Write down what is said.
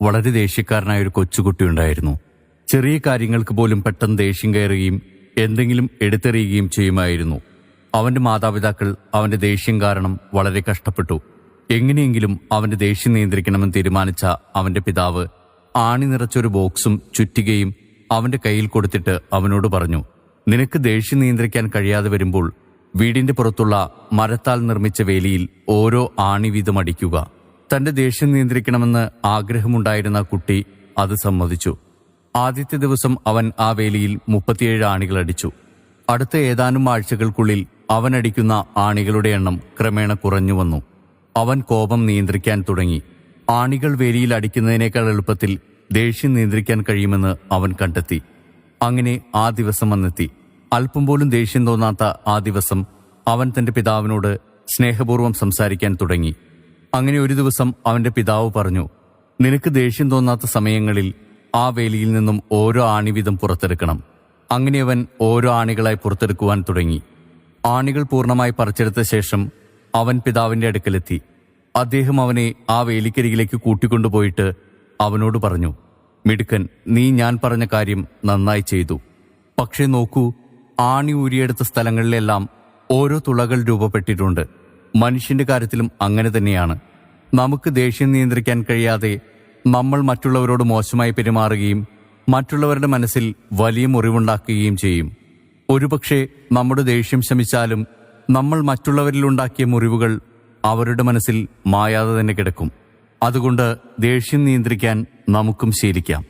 വളരെ ദേഷ്യക്കാരനായ ഒരു കൊച്ചുകുട്ടിയുണ്ടായിരുന്നു. ചെറിയ കാര്യങ്ങൾക്ക് പോലും പെട്ടെന്ന് ദേഷ്യം കയറുകയും എന്തെങ്കിലും എടുത്തെറിയുകയും ചെയ്യുമായിരുന്നു. അവന്റെ മാതാപിതാക്കൾ അവന്റെ ദേഷ്യം കാരണം വളരെ കഷ്ടപ്പെട്ടു. എങ്ങനെയെങ്കിലും അവന്റെ ദേഷ്യം നിയന്ത്രിക്കണമെന്ന് തീരുമാനിച്ച അവന്റെ പിതാവ് ആണി നിറച്ചൊരു ബോക്സും ചുറ്റികയും അവന്റെ കയ്യിൽ കൊടുത്തിട്ട് അവനോട് പറഞ്ഞു, നിനക്ക് ദേഷ്യം നിയന്ത്രിക്കാൻ കഴിയാതെ വരുമ്പോൾ വീടിന്റെ പുറത്തുള്ള മരത്താൽ നിർമ്മിച്ച വേലിയിൽ ഓരോ ആണി വീതം അടിക്കുക. തന്റെ ദേഷ്യം നിയന്ത്രിക്കണമെന്ന് ആഗ്രഹമുണ്ടായിരുന്ന കുട്ടി അത് സമ്മതിച്ചു. ആദ്യത്തെ ദിവസം അവൻ ആ വേലിയിൽ 37 ആണികൾ അടിച്ചു. അടുത്ത ഏതാനും ആഴ്ചകൾക്കുള്ളിൽ അവൻ അടിക്കുന്ന ആണികളുടെ എണ്ണം ക്രമേണ കുറഞ്ഞു വന്നു. അവൻ കോപം നിയന്ത്രിക്കാൻ തുടങ്ങി. ആണികൾ വേലിയിൽ അടിക്കുന്നതിനേക്കാൾ എളുപ്പത്തിൽ ദേഷ്യം നിയന്ത്രിക്കാൻ കഴിയുമെന്ന് അവൻ കണ്ടെത്തി. അങ്ങനെ ആ ദിവസം വന്നെത്തി. അല്പം പോലും ദേഷ്യം തോന്നാത്ത ആ ദിവസം അവൻ തന്റെ പിതാവിനോട് സ്നേഹപൂർവ്വം സംസാരിക്കാൻ തുടങ്ങി. അങ്ങനെ ഒരു ദിവസം അവന്റെ പിതാവ് പറഞ്ഞു, നിനക്ക് ദേഷ്യം തോന്നാത്ത സമയങ്ങളിൽ ആ വേലിയിൽ നിന്നും ഓരോ ആണി വീതം പുറത്തെടുക്കണം. അങ്ങനെ അവൻ ഓരോ ആണികളായി പുറത്തെടുക്കുവാൻ തുടങ്ങി. ആണികൾ പൂർണ്ണമായി പറിച്ചെടുത്ത ശേഷം അവൻ പിതാവിന്റെ അടുക്കലെത്തി. അദ്ദേഹം അവനെ ആ വേലിക്കരികിലേക്ക് കൂട്ടിക്കൊണ്ടുപോയിട്ട് അവനോട് പറഞ്ഞു, മിടുക്കൻ, നീ ഞാൻ പറഞ്ഞ കാര്യം നന്നായി ചെയ്തു. പക്ഷേ നോക്കൂ, ആണി ഊരിയെടുത്ത സ്ഥലങ്ങളിലെല്ലാം ഓരോ തുളകൾ രൂപപ്പെട്ടിട്ടുണ്ട്. മനുഷ്യന്റെ കാര്യത്തിലും അങ്ങനെ തന്നെയാണ്. നമുക്ക് ദേഷ്യം നിയന്ത്രിക്കാൻ കഴിയാതെ നമ്മൾ മറ്റുള്ളവരോട് മോശമായി പെരുമാറുകയും മറ്റുള്ളവരുടെ മനസ്സിൽ വലിയ മുറിവുണ്ടാക്കുകയും ചെയ്യും. ഒരുപക്ഷെ നമ്മുടെ ദേഷ്യം ശമിച്ചാലും നമ്മൾ മറ്റുള്ളവരിലുണ്ടാക്കിയ മുറിവുകൾ അവരുടെ മനസ്സിൽ മായാതെ തന്നെ കിടക്കും. അതുകൊണ്ട് ദേഷ്യം നിയന്ത്രിക്കാൻ നമുക്കും ശീലിക്കാം.